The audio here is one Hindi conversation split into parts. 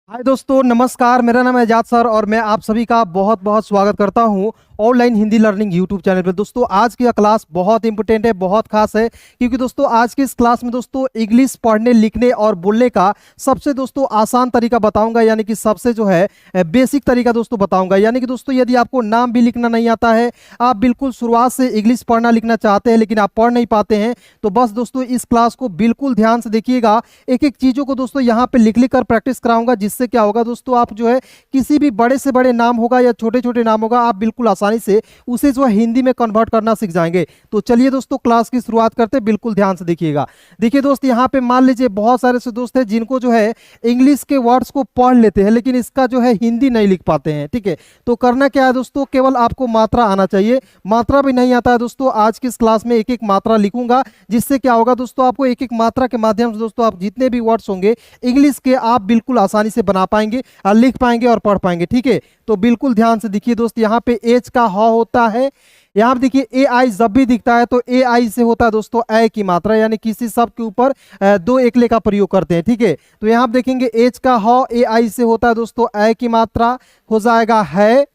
हाय दोस्तों, नमस्कार। मेरा नाम है एजाज सर और मैं आप सभी का बहुत बहुत स्वागत करता हूं online Hindi learning YouTube channel पर। दोस्तों आज की क्लास बहुत इंपॉर्टेंट है, बहुत खास है, क्योंकि दोस्तों आज की इस क्लास में दोस्तों इंग्लिश पढ़ने लिखने और बोलने का सबसे दोस्तों आसान तरीका बताऊंगा, यानी कि सबसे जो है बेसिक तरीका दोस्तों बताऊंगा। यानी कि दोस्तों यदि आपको नाम भी लिखना नहीं आता है, आप बिल्कुल शुरुआत से इंग्लिश पढ़ना लिखना चाहते हैं लेकिन आप पढ़ नहीं पाते हैं, तो बस दोस्तों इस क्लास को बिल्कुल ध्यान से देखिएगा। एक एक चीज़ों को दोस्तों यहाँ पे लिख लिख कर प्रैक्टिस कराऊंगा, जिससे क्या होगा दोस्तों, आप जो है किसी भी बड़े से बड़े नाम होगा या छोटे छोटे नाम होगा, आप बिल्कुल आसानी से उसे जो है हिंदी में कन्वर्ट करना सीख जाएंगे। तो चलिए दोस्तों क्लास की शुरुआत करते हैं, बिल्कुल ध्यान से देखिएगा। देखिए दोस्त, यहाँ पे मान लीजिए बहुत सारे से दोस्त हैं जिनको जो है इंग्लिश के वर्ड्स को पढ़ लेते हैं लेकिन इसका जो है हिंदी नहीं लिख पाते हैं। ठीक है, तो करना क्या है दोस्तों, केवल आपको मात्रा आना चाहिए। मात्रा भी नहीं आता है दोस्तों, आज की इस क्लास में एक एक मात्रा लिखूंगा, जिससे क्या होगा दोस्तों, आपको एक एक मात्रा के माध्यम से दोस्तों आप जितने भी वर्ड्स होंगे इंग्लिश के, आप बिल्कुल आसानी से बना पाएंगे, लिख पाएंगे और पढ़ पाएंगे। ठीक है, तो बिल्कुल ध्यान से देखिए दोस्त, यहाँ पे एच का ह होता है। यहाँ पे देखिए ए आई जब भी दिखता है तो ए आई से होता है दोस्तों ए की मात्रा, यानी किसी शब्द के ऊपर दो एकले का प्रयोग करते हैं। ठीक है, तो यहाँ पे देखेंगे एच का ह ए आई से होता है दोस्तों ए की मात्रा, हो जाएगा है।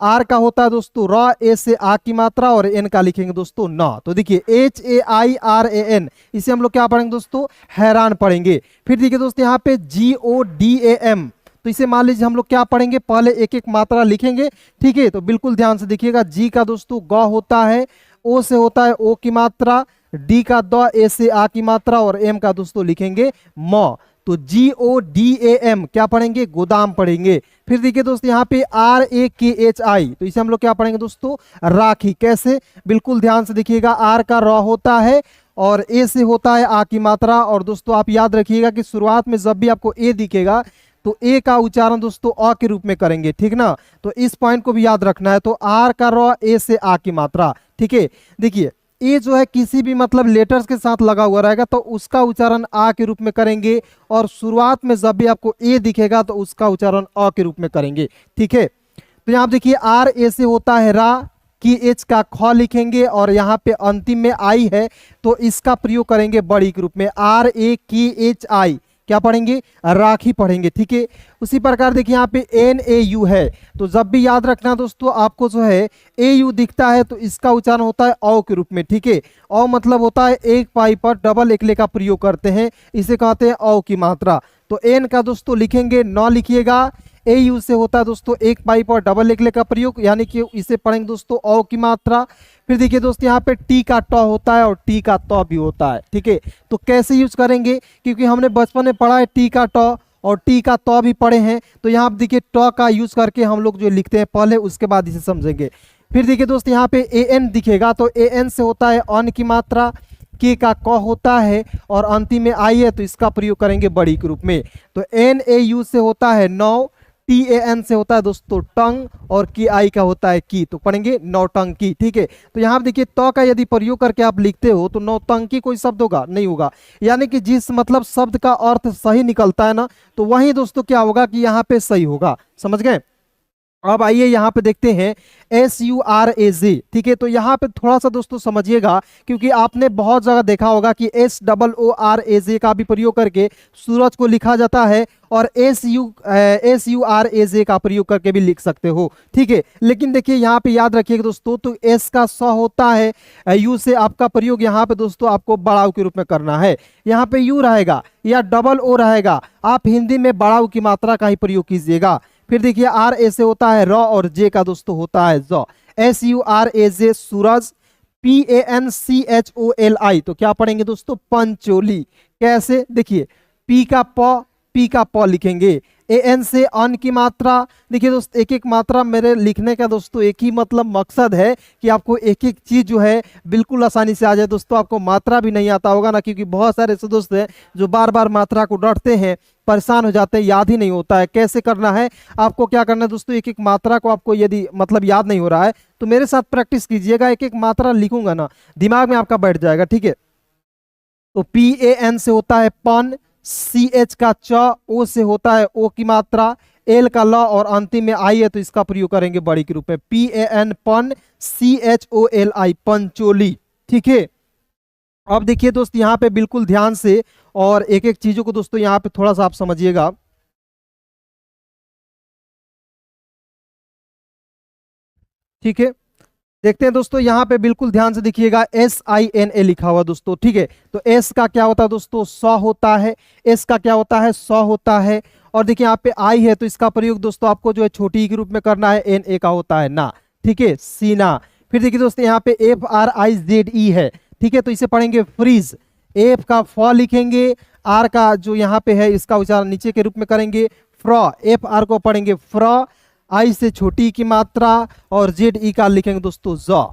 आर का होता है दोस्तों र, ए से आ की मात्रा, और एन का लिखेंगे दोस्तों न। तो देखिए H A I R A N, इसे हम लोग क्या पढ़ेंगे दोस्तों, हैरान पढ़ेंगे। फिर देखिए दोस्तों यहाँ पे जी ओ डी ए एम, तो इसे मान लीजिए हम लोग क्या पढ़ेंगे, पहले एक एक मात्रा लिखेंगे। ठीक है, तो बिल्कुल ध्यान से देखिएगा। जी का दोस्तों ग होता है, ओ से होता है ओ की मात्रा, डी का द, ए से आ की मात्रा, और एम का दोस्तों लिखेंगे म। तो जी ओ डी ए एम क्या पढ़ेंगे, गोदाम पढ़ेंगे। फिर देखिए दोस्तों यहाँ पे आर ए के एच आई, तो इसे हम लोग क्या पढ़ेंगे दोस्तों, राखी। कैसे, बिल्कुल ध्यान से देखिएगा। आर का र होता है और ए से होता है आ की मात्रा, और दोस्तों आप याद रखिएगा कि शुरुआत में जब भी आपको ए दिखेगा तो ए का उच्चारण दोस्तों अ के रूप में करेंगे। ठीक ना, तो इस पॉइंट को भी याद रखना है। तो आर का र, ए से आ की मात्रा। ठीक है, देखिए ए जो है किसी भी मतलब लेटर्स के साथ लगा हुआ रहेगा तो उसका उच्चारण आ के रूप में करेंगे, और शुरुआत में जब भी आपको ए दिखेगा तो उसका उच्चारण अ के रूप में करेंगे। ठीक है, तो यहाँ देखिए आर ए से होता है रा, की एच का ख लिखेंगे, और यहाँ पे अंतिम में आई है तो इसका प्रयोग करेंगे बड़ी के रूप में, आर ए की एच आई क्या पढ़ेंगे, राखी पढ़ेंगे। ठीक है, उसी प्रकार देखिए यहाँ पे एन ए यू है, तो जब भी याद रखना दोस्तों, आपको जो है ए यू दिखता है तो इसका उच्चारण होता है औ के रूप में। ठीक है, औ मतलब होता है एक पाई पर डबल एकले का प्रयोग करते हैं, इसे कहते हैं औ की मात्रा। तो एन का दोस्तों लिखेंगे न लिखिएगा। ए यू से होता है दोस्तों एक पाई पर डबल एकले का प्रयोग, यानी कि इसे पढ़ेंगे दोस्तों औ की मात्रा। फिर देखिए दोस्तों यहाँ पे टी का ट होता है और टी का त भी होता है। ठीक है, तो कैसे यूज करेंगे, क्योंकि हमने बचपन में पढ़ा है टी का ट और टी का त भी पढ़े हैं, तो यहाँ पे देखिए ट का यूज करके हम लोग जो लिखते हैं पहले, उसके बाद इसे समझेंगे। फिर देखिए दोस्त यहाँ पे ए एन दिखेगा, तो ए एन से होता है अन की मात्रा, के का क होता है और अंतिम में आई है तो इसका प्रयोग करेंगे बड़ी के रूप में। तो एन ए यू से होता है नौ, टी ए एन से होता है दोस्तों टंग, और की आई का होता है की, तो पढ़ेंगे नौटंकी। ठीक है, तो यहाँ देखिए त का यदि प्रयोग करके आप लिखते हो तो नौटंकी कोई शब्द होगा नहीं होगा, यानी कि जिस मतलब शब्द का अर्थ सही निकलता है ना, तो वही दोस्तों क्या होगा कि यहाँ पे सही होगा। समझ गए। अब आइए यहाँ पे देखते हैं एस यू आर ए जे। ठीक है, तो यहाँ पे थोड़ा सा दोस्तों समझिएगा, क्योंकि आपने बहुत जगह देखा होगा कि S double O R A जे का भी प्रयोग करके सूरज को लिखा जाता है, और एस यू आर ए जे का प्रयोग करके भी लिख सकते हो। ठीक है, लेकिन देखिए यहाँ पे याद रखिएगा दोस्तों, तो एस का स होता है, यू से आपका प्रयोग यहाँ पे दोस्तों आपको बड़ाऊ के रूप में करना है। यहाँ पे यू रहेगा या डबल ओ रहेगा, आप हिंदी में बड़ाऊ की मात्रा का ही प्रयोग कीजिएगा। फिर देखिए आर ए से होता है र, और जे का दोस्तों होता है ज। S U R A J Suraj, P A N C H O L I, तो क्या पढ़ेंगे दोस्तों, पंचोली। कैसे, देखिए पी का प लिखेंगे, ए एन से अन की मात्रा। देखिए दोस्त, एक एक मात्रा मेरे लिखने का दोस्तों एक ही मतलब मकसद है कि आपको एक एक चीज जो है बिल्कुल आसानी से आ जाए। दोस्तों आपको मात्रा भी नहीं आता होगा ना, क्योंकि बहुत सारे ऐसे दोस्त हैं जो बार बार मात्रा को डरते हैं, परेशान हो जाते हैं, याद ही नहीं होता है। कैसे करना है, आपको क्या करना है दोस्तों, एक एक मात्रा को आपको यदि मतलब याद नहीं हो रहा है तो मेरे साथ प्रैक्टिस कीजिएगा। एक एक मात्रा लिखूंगा ना, दिमाग में आपका बैठ जाएगा। ठीक है, तो पी ए एन से होता है पन, सी एच का च, ओ से होता है ओ की मात्रा, एल का ल, और अंतिम में आई है तो इसका प्रयोग करेंगे बड़ी के रूप में, पी ए एन पन, C H O L I, Pancholi. ठीक है, अब देखिए दोस्त यहाँ पे बिल्कुल ध्यान से, और एक एक चीजों को दोस्तों यहाँ पे थोड़ा सा आप समझिएगा। ठीक है, देखते हैं दोस्तों, यहाँ पे बिल्कुल ध्यान से देखिएगा SINA लिखा हुआ दोस्तों। ठीक है, तो S का क्या होता है दोस्तों, सौ होता है। S का क्या होता है, सौ होता है। और देखिए यहाँ पे I है, तो इसका प्रयोग दोस्तों आपको जो है छोटी ई के रूप में करना है। NA का होता है ना। ठीक है, सीना। फिर देखिए दोस्तों यहाँ पे FRIZE है। ठीक है, तो इसे पढ़ेंगे फ्रीज। F का फ लिखेंगे, R का जो यहाँ पे है इसका उच्चारण नीचे के रूप में करेंगे फ्रॉ। FR को पढ़ेंगे फ्रॉ, आई से छोटी की मात्रा, और ZE का लिखेंगे दोस्तों ज।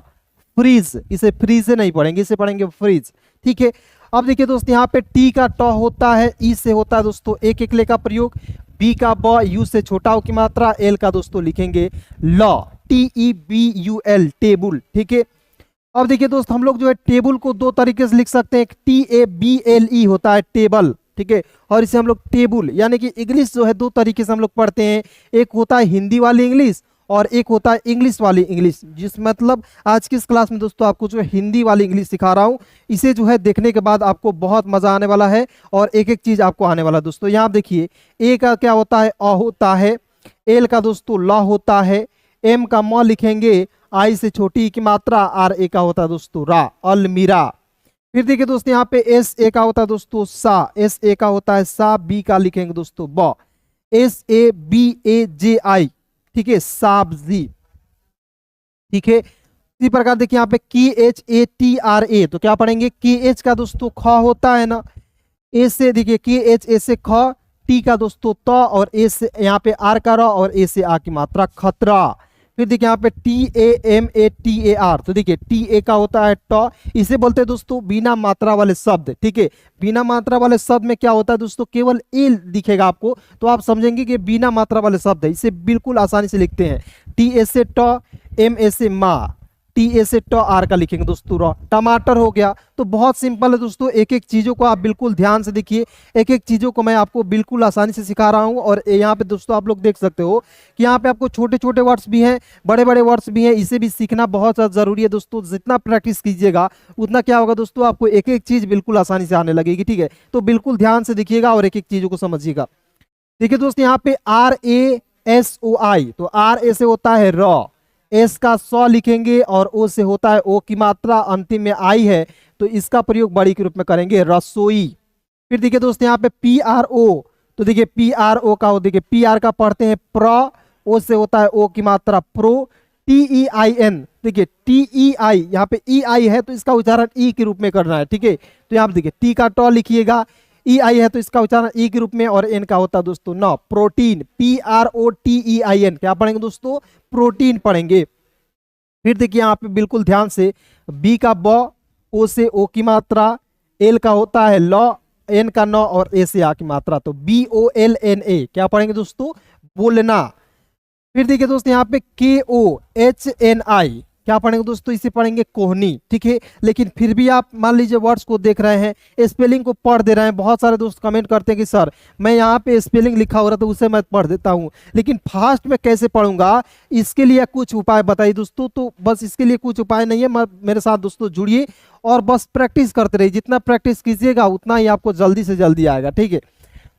फ्रीज, इसे फ्रीज से नहीं पढ़ेंगे, इसे पढ़ेंगे फ्रीज। ठीक है, अब देखिए दोस्तों यहाँ पे T का ट होता है, ई से होता है दोस्तों एक एक ले का प्रयोग। B का ब, यू से छोटा हो की मात्रा, L का दोस्तों लिखेंगे लॉ, TEBUL, टेबुल। ठीक है, अब देखिए दोस्त, हम लोग जो है टेबल को दो तरीके से लिख सकते हैं। TABLE होता है टेबल। ठीक है, और इसे हम लोग टेबुल, यानी कि इंग्लिश जो है दो तरीके से हम लोग पढ़ते हैं। एक होता है हिंदी वाली इंग्लिश, और एक होता है इंग्लिश वाली इंग्लिश। जिस मतलब आज की इस क्लास में दोस्तों आपको जो है हिंदी वाली इंग्लिश सिखा रहा हूँ। इसे जो है देखने के बाद आपको बहुत मजा आने वाला है, और एक एक चीज आपको आने वाला है दोस्तों। यहाँ आप देखिए, ए का क्या होता है, अ होता है। एल का दोस्तों लॉ होता है। एम का म लिखेंगे, आई से छोटी की मात्रा, आर ए का होता है दोस्तों रा, अलमीरा। फिर देखिए दोस्तों यहाँ पे एस ए का होता है दोस्तों सा, एस ए का होता है सा। बी का लिखेंगे दोस्तों ब, SABAJI। ठीक है, साबजी। ठीक है, इसी प्रकार देखिए यहाँ पे KHATRA, तो क्या पढ़ेंगे, KH का दोस्तों ख होता है ना। ए से देखिए KH, ए से ख, टी का दोस्तों त, और ए से यहाँ पे आर का र, और ए से आ की मात्रा खतरा। फिर देखिए यहाँ पे TAMATAR, तो देखिए TA का होता है ट, इसे बोलते हैं दोस्तों बिना मात्रा वाले शब्द। ठीक है, बिना मात्रा वाले शब्द में क्या होता है दोस्तों, केवल ए दिखेगा आपको, तो आप समझेंगे कि बिना मात्रा वाले शब्द है। इसे बिल्कुल आसानी से लिखते हैं, TA से ट, MA से मा, TA से ट, आर का लिखेंगे दोस्तों र। टमाटर हो गया। तो बहुत सिंपल है दोस्तों, एक एक चीजों को आप बिल्कुल ध्यान से देखिए, एक एक चीजों को मैं आपको बिल्कुल आसानी से सिखा रहा हूं। और यहाँ पे दोस्तों आप लोग देख सकते हो कि यहाँ पे आपको छोटे छोटे वर्ड्स भी हैं, बड़े बड़े वर्ड्स भी हैं। इसे भी सीखना बहुत ज़्यादा जरूरी है दोस्तों। जितना प्रैक्टिस कीजिएगा उतना क्या होगा दोस्तों, आपको एक एक चीज बिल्कुल आसानी से आने लगेगी। ठीक है, तो बिल्कुल ध्यान से देखिएगा और एक एक चीजों को समझिएगा। देखिए दोस्तों यहाँ पे RASOI, तो RA से होता है र, एस का सौ लिखेंगे, और ओ से होता है ओ की मात्रा, अंतिम में आई है, तो इसका प्रयोग बड़ी के रूप में करेंगे रसोई। फिर देखिए दोस्तों यहाँ पे PRO, तो देखिए PRO का हो, देखिए PR का पढ़ते हैं प्र, ओ से होता है ओ की मात्रा प्रो। TEIN, देखिए TEI, यहाँ पे EI है तो इसका उच्चारण ई के रूप में करना है। ठीक है, तो यहाँ पे देखिए टी का ट लिखिएगा, EI है तो इसका उच्चारण ई के रूप में, और एन का होता है दोस्तों न, प्रोटीन, PROTEIN। क्या पढ़ेंगे दोस्तों, प्रोटीन पढ़ेंगे। फिर देखिए यहाँ पे बिल्कुल ध्यान से, बी का ब, ओ से ओ की मात्रा, एल का होता है लॉ, एन का न, और ए से आ की मात्रा, तो BOLNA। क्या पढ़ेंगे दोस्तों, बोलना। फिर देखिए दोस्तों यहाँ पे KOHNI, क्या पढ़ेंगे दोस्तों, इसे पढ़ेंगे कोहनी। ठीक है, लेकिन फिर भी आप मान लीजिए वर्ड्स को देख रहे हैं, स्पेलिंग को पढ़ दे रहे हैं। बहुत सारे दोस्त कमेंट करते हैं कि सर मैं यहाँ पे स्पेलिंग लिखा हो रहा था उसे मैं पढ़ देता हूँ, लेकिन फास्ट में कैसे पढ़ूंगा, इसके लिए कुछ उपाय बताइए दोस्तों। तो बस इसके लिए कुछ उपाय नहीं है, मेरे साथ दोस्तों जुड़िए और बस प्रैक्टिस करते रहिए। जितना प्रैक्टिस कीजिएगा उतना ही आपको जल्दी से जल्दी आएगा। ठीक है,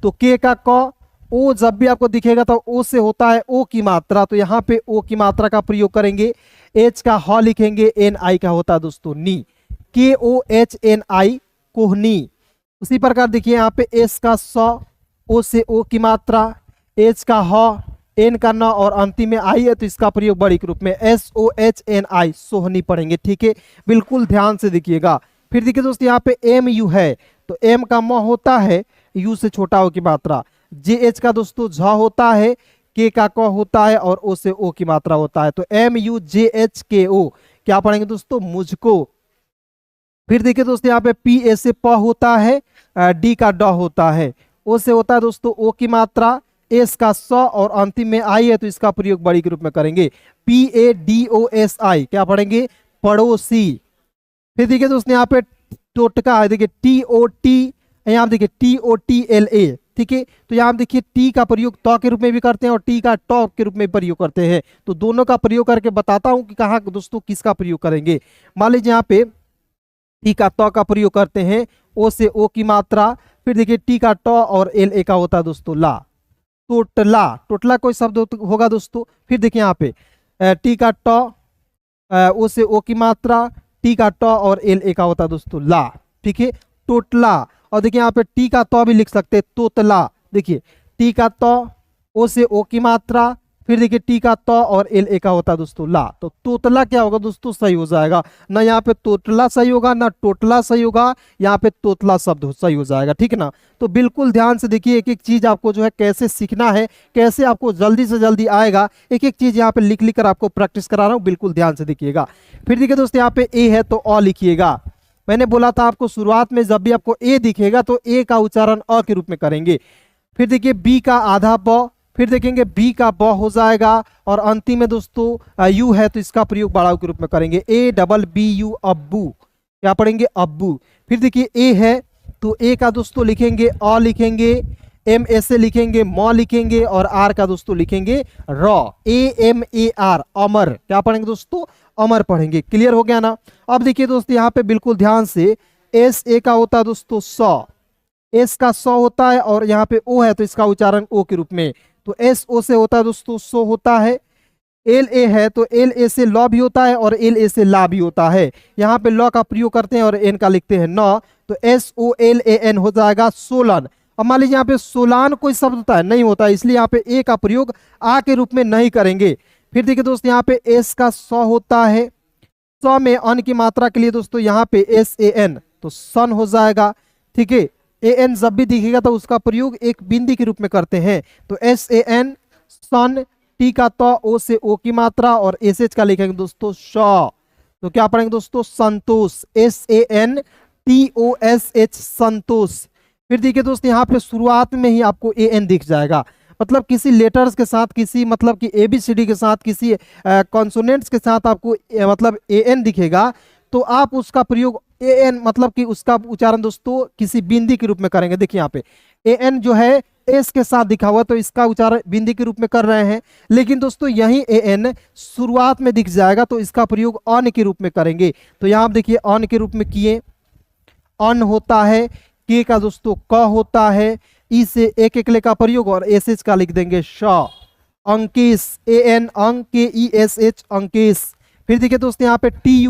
तो के का क, ओ जब भी आपको दिखेगा तो ओ से होता है ओ की मात्रा, तो यहाँ पे ओ की मात्रा का प्रयोग करेंगे। एच का ह लिखेंगे, एन आई का होता है दोस्तों नी, KOHNI, कोहनी। उसी प्रकार देखिए यहाँ पे एस का स, ओ से ओ की मात्रा, एच का ह, एन का न, और अंतिम में आई है तो इसका प्रयोग बड़ी के रूप में SOHNI, सोहनी पढ़ेंगे। ठीक है, बिल्कुल ध्यान से देखिएगा। फिर देखिए दोस्तों यहाँ पे MU है, तो एम का म होता है, यू से छोटा हो की मात्रा, JH का दोस्तों झ होता है, के का क होता है, और ओ से ओ की मात्रा होता है, तो MUJHKO। क्या पढ़ेंगे दोस्तों, मुझको। फिर देखिए दोस्तों यहाँ पे PA से प होता है, डी का ड होता है, ओ से होता है दोस्तों ओ की मात्रा, एस का स, और अंतिम में आई है तो इसका प्रयोग बड़ी के रूप में करेंगे PADOSI। क्या पढ़ेंगे, पड़ोसी। फिर देखिए दोस्तों यहाँ पे टोटका है, देखिए TOT, यहाँ देखिए TOTLA। ठीक है, तो यहाँ देखिए टी का प्रयोग त के रूप में भी करते हैं और टी का ट के रूप में प्रयोग करते हैं। तो दोनों का प्रयोग करके बताता हूं कि कहाँ दोस्तों किसका प्रयोग करेंगे। मान लीजिए यहाँ पे टी का त का प्रयोग करते हैं, ओ से ओ की मात्रा, फिर देखिए टी का ट, और एल ए का होता है दोस्तों ला, टोटला। टोटला कोई शब्द होगा दोस्तों। फिर देखिए यहाँ पे टी का ट, ओ से ओ की मात्रा, टी का ट और एल ए का होता है दोस्तों ला, ठीक है, टोटला। और देखिए यहाँ पे टी का तो भी लिख सकते हैं तोतला, देखिए टी का तो, ओ से ओ की मात्रा, फिर देखिए टी का तो और एल ए का होता है दोस्तों ला, तो तोतला क्या होगा दोस्तों, सही हो जाएगा। ना यहाँ पे तोतला सही होगा, ना टोटला सही होगा, यहाँ पे तोतला शब्द सही हो जाएगा, ठीक है ना। तो बिल्कुल ध्यान से देखिए, एक एक चीज आपको जो है कैसे सीखना है, कैसे आपको जल्दी से जल्दी आएगा, एक एक चीज यहाँ पे लिख लिख कर आपको प्रैक्टिस करा रहा हूँ, बिल्कुल ध्यान से देखिएगा। फिर देखिए दोस्तों यहाँ पे ए है तो अ लिखिएगा। मैंने बोला था आपको शुरुआत में जब भी आपको ए दिखेगा तो ए का उच्चारण अ के रूप में करेंगे। फिर देखिए बी का आधा ब, फिर देखेंगे बी का ब हो जाएगा, और अंतिम में दोस्तों यू है तो इसका प्रयोग बड़ाऊ के रूप में करेंगे, ए डबल बी यू अब्बू, क्या पढ़ेंगे अब्बू। फिर देखिए ए है तो ए का दोस्तों लिखेंगे अ लिखेंगे, एम ऐसे लिखेंगे, म लिखेंगे, और आर का दोस्तों लिखेंगे र, ए एम ए आर, अमर, क्या पढ़ेंगे दोस्तों, अमर पढ़ेंगे। क्लियर हो गया ना। अब देखिए दोस्तों यहाँ पे बिल्कुल ध्यान से, एस ए का होता है दोस्तों स, एस का स होता है, और यहाँ पे ओ है तो इसका उच्चारण ओ के रूप में, तो एस ओ से होता है दोस्तों सो होता है। एल ए है तो एल ए से लॉ भी होता है और एल ए से ला भी होता है, यहाँ पे लॉ का प्रयोग करते हैं और एन का लिखते हैं न, तो S O L A N हो जाएगा सोलन। अब मान लीजिए यहाँ पे सोलान कोई शब्द होता है, नहीं होता है, इसलिए यहाँ पे ए का प्रयोग आ के रूप में नहीं करेंगे। फिर देखिए दोस्तों यहाँ पे एस का स होता है, स में अन की मात्रा के लिए दोस्तों यहाँ पे एस ए एन तो सन हो जाएगा, ठीक है। ए एन जब भी दिखेगा तो उसका प्रयोग एक बिंदी के रूप में करते हैं, तो एस ए एन सन, टी का तो, ओ से ओ की मात्रा, और एस एच का लिखेंगे दोस्तों श, तो क्या पढ़ेंगे दोस्तों Santosh, S A N T O S H Santosh. फिर देखिए दोस्तों यहाँ पे शुरुआत में ही आपको ए एन दिख जाएगा, मतलब किसी लेटर्स के साथ, किसी मतलब कि एबीसीडी के साथ, किसी कॉन्सोनेंट्स के साथ आपको मतलब ए एन दिखेगा, तो आप उसका प्रयोग ए एन मतलब कि उसका उच्चारण दोस्तों किसी बिंदी के रूप में करेंगे। देखिए यहाँ पे ए एन जो है एस के साथ दिखा हुआ, तो इसका उच्चारण बिंदी के रूप में कर रहे हैं, लेकिन दोस्तों यही ए एन शुरुआत में दिख जाएगा तो इसका प्रयोग अन के रूप में करेंगे। तो यहाँ आप देखिए अन के रूप में किए, अन होता है, के का दोस्तों क होता है, ई से एक एकले का प्रयोग, और एस एच का लिख देंगे श, अंकेश, ए एन अंक के ई एस एच अंकेश। फिर देखिए दोस्तों यहाँ पे टी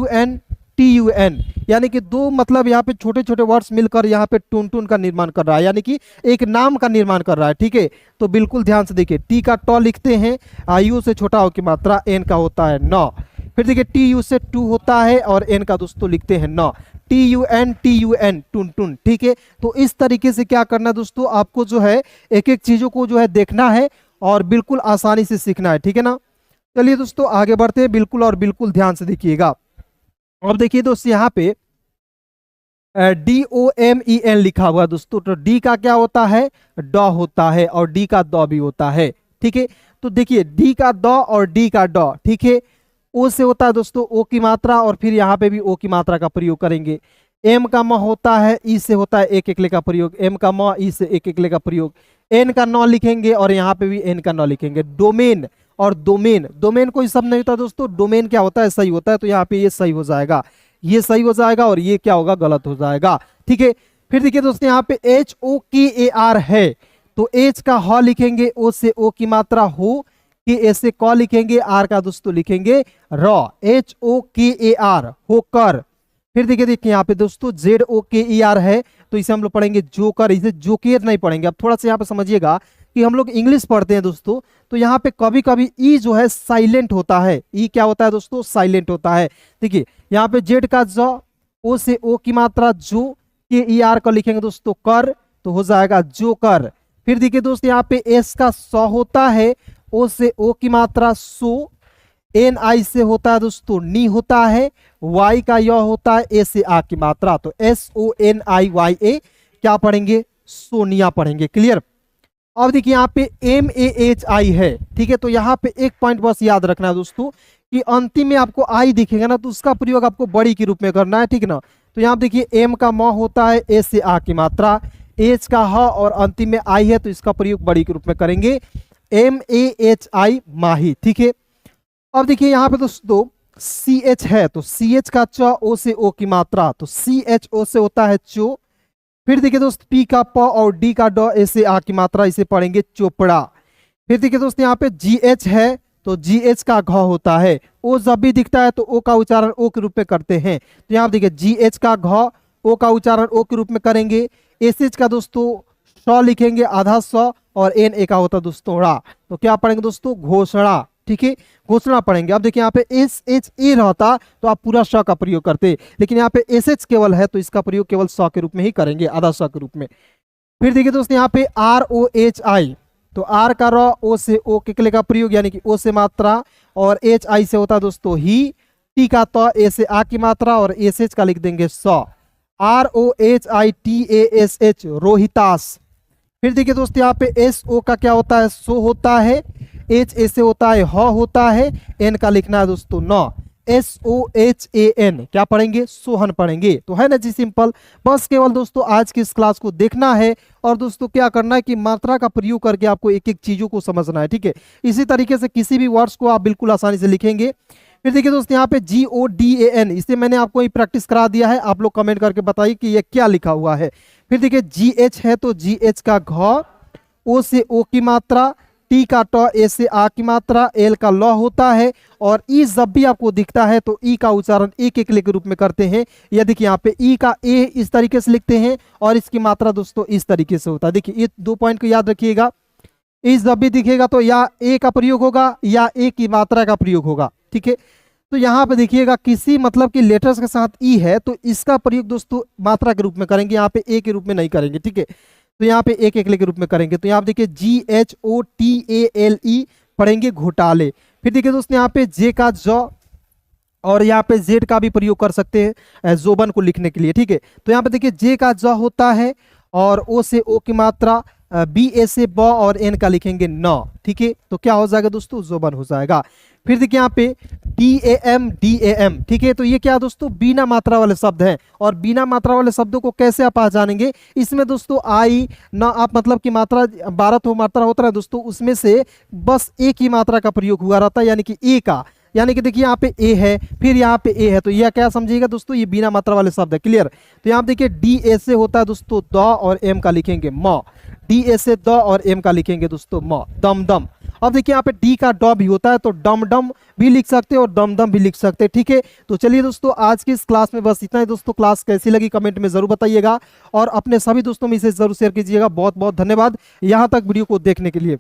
यू एन, यानी कि दो मतलब यहाँ पे छोटे छोटे वर्ड्स मिलकर यहाँ पे टून टून का निर्माण कर रहा है, यानी कि एक नाम का निर्माण कर रहा है, ठीक है। तो बिल्कुल ध्यान से देखिए, टी का ट लिखते हैं, यू से छोटा हो की मात्रा, एन का होता है न। फिर देखिए टी यू से टू होता है, और एन का दोस्तों लिखते हैं न, टी यू एन टून टून, ठीक है। तो इस तरीके से क्या करना है दोस्तों, आपको जो है एक एक चीजों को जो है देखना है और बिल्कुल आसानी से सीखना है, ठीक है ना। चलिए दोस्तों आगे बढ़ते हैं, बिल्कुल और बिल्कुल ध्यान से देखिएगा। अब देखिए दोस्तों यहाँ पे D O M E N लिखा हुआ है दोस्तों, तो डी का क्या होता है, ड होता है, और डी का द भी होता है, ठीक है। तो देखिए डी का द और डी का ड, ठीक है। ओ से होता है दोस्तों ओ की मात्रा, और फिर यहाँ पे भी ओ की मात्रा का प्रयोग करेंगे। एम का म होता है, ई से होता है एक एकले का प्रयोग, एम का म, ई से एक एकले का प्रयोग। एन का न लिखेंगे, और यहाँ पे भी एन का न लिखेंगे। डोमेन और डोमेन, डोमेन कोई शब्द नहीं होता दोस्तों, डोमेन क्या होता है, सही होता है, तो यहाँ पे ये सही हो जाएगा, ये सही हो जाएगा, और ये क्या होगा, गलत हो जाएगा, ठीक है। फिर देखिए दोस्तों यहाँ पे एच ओ के ए आर है, तो एच का ह लिखेंगे, ओ से ओ की मात्रा हो, के ए से क लिखेंगे, आर का दोस्तों लिखेंगे र, एच ओ के ए आर होकर। फिर देखिए यहाँ पे दोस्तों जेड ओ के ई आर है, तो इसे हम लोग पढ़ेंगे जोकर, इसे जोकेर नहीं पढ़ेंगे। अब थोड़ा सा यहाँ पे समझिएगा कि हम लोग इंग्लिश पढ़ते हैं दोस्तों, तो यहाँ पे कभी कभी ई जो है साइलेंट होता है, ई क्या होता है दोस्तों, साइलेंट होता है। देखिए यहाँ पे जेड का ज, ओ से ओ की मात्रा जो, के ई आर का लिखेंगे दोस्तों कर, तो हो जाएगा जोकर। फिर देखिए दोस्तों यहाँ पे एस का स होता है, ओ से ओ की मात्रा सो, एन आई से होता है दोस्तों नी होता है, वाई का य होता है, ए से आ की मात्रा, तो एस ओ एन आई वाई ए क्या पढ़ेंगे, सोनिया पढ़ेंगे। क्लियर। अब देखिए यहाँ पे एम ए एच आई है, ठीक है। तो यहाँ पे एक पॉइंट बस याद रखना है दोस्तों कि अंतिम में आपको आई दिखेगा ना, तो उसका प्रयोग आपको बड़ी के रूप में करना है, ठीक ना। तो यहाँ देखिए एम का म होता है, ए से आ की मात्रा, एच का ह, और अंतिम में आई है, तो इसका प्रयोग बड़ी के रूप में करेंगे, एम ए एच आई माही, ठीक है। अब देखिए यहाँ पे दोस्तों सी एच है, तो सी एच का च, ओ से ओ की मात्रा, तो सी एच ओ से होता है चो। फिर देखिए दोस्त पी का प और डी का ड, ए से आ की मात्रा, इसे पढ़ेंगे चोपड़ा। फिर देखिए दोस्त यहाँ पे जी एच है, तो GH का घ होता है। ओ जब भी दिखता है तो ओ का उच्चारण ओ के रूप में करते हैं। तो यहाँ देखिए GH का घ, ओ का उच्चारण ओ के रूप में करेंगे। SH का दोस्तों स लिखेंगे आधा स, और NA का होता है दोस्तों ड़ा। तो क्या पढ़ेंगे दोस्तों? घोषणा। ठीक है, घोषणा पढ़ेंगे। अब देखिए यहाँ पे SHA रहता तो आप पूरा स का प्रयोग करते, लेकिन यहाँ पे SH केवल है तो इसका प्रयोग केवल स के रूप में ही करेंगे, आधा स के रूप में। फिर देखिए दोस्तों यहाँ पे ROHI, तो आर का र, ओ से ओ के का प्रयोग यानी कि ओ से मात्रा, और HI से होता है दोस्तों ही, टी का त, ए से आ की मात्रा, और SH का लिख देंगे स। ROHITASH रोहितास। फिर देखिए दोस्तों यहाँ पे SO का क्या होता है? सो होता है। HA से होता है ह होता है। N का लिखना है दोस्तों न। SOHAN क्या पढ़ेंगे? सोहन पढ़ेंगे। तो है ना जी सिंपल। बस केवल दोस्तों आज की इस क्लास को देखना है, और दोस्तों क्या करना है कि मात्रा का प्रयोग करके आपको एक एक चीजों को समझना है। ठीक है, इसी तरीके से किसी भी वर्ड्स को आप बिल्कुल आसानी से लिखेंगे। फिर देखिए दोस्तों यहाँ पे GODAN, इसे मैंने आपको ही प्रैक्टिस करा दिया है, आप लोग कमेंट करके बताइए कि ये क्या लिखा हुआ है। फिर देखिए GH है तो GH का घ, ओ से ओ की मात्रा, टी का ट, ए से आ की मात्रा, एल का ल होता है, और ई जब भी आपको दिखता है तो ई का उच्चारण एक एक के रूप में करते हैं। यह देखिए यहाँ पे ई का ए इस तरीके से लिखते हैं, और इसकी मात्रा दोस्तों इस तरीके से होता है। देखिए ये 2 पॉइंट को याद रखिएगा। ई जब भी दिखेगा तो या ए का प्रयोग होगा या ए की मात्रा का प्रयोग होगा। ठीक है, तो यहाँ पे देखिएगा किसी मतलब कि लेटर्स के साथ ई है तो इसका प्रयोग दोस्तों मात्रा के रूप में करेंगे, यहाँ पे ए के रूप में नहीं करेंगे। ठीक है, तो यहाँ पे एक एक के रूप में करेंगे। तो यहाँ पे देखिए GHOTALE पढ़ेंगे घोटाले। फिर देखिए दोस्तों यहाँ पे जे का ज, और यहाँ पे जेड का भी प्रयोग कर सकते हैं जोबन को लिखने के लिए। ठीक है, तो यहाँ पे देखिए जे का ज होता है, और ओ से ओ की मात्रा, बी ए से ब, और एन का लिखेंगे न। ठीक है, तो क्या हो जाएगा दोस्तों? जोबन हो जाएगा। फिर देखिए यहाँ पे DAM। ठीक है, तो ये क्या दोस्तों? बिना मात्रा वाले शब्द हैं, और बिना मात्रा वाले शब्दों को कैसे आप पहचानेंगे? इसमें दोस्तों आई ना आप मतलब की मात्रा 12 तो मात्रा होता है दोस्तों, उसमें से बस एक ही मात्रा का प्रयोग हुआ रहता है, यानी कि ए का। यानी कि देखिए यहाँ पे ए है, फिर यहाँ पे ए है, तो यह क्या समझिएगा दोस्तों? ये बिना मात्रा वाले शब्द है। क्लियर? तो यहाँ पे देखिए DA से होता है दोस्तों द, और एम का लिखेंगे म। DA से द और एम का लिखेंगे दोस्तों म, दम दम। अब देखिए यहाँ पे डी का ड भी होता है, तो डम डम भी लिख सकते हैं और दम दम भी लिख सकते हैं। ठीक है, तो चलिए दोस्तों आज की इस क्लास में बस इतना ही दोस्तों। क्लास कैसी लगी कमेंट में जरूर बताइएगा, और अपने सभी दोस्तों में इसे जरूर शेयर कीजिएगा। बहुत बहुत धन्यवाद यहाँ तक वीडियो को देखने के लिए।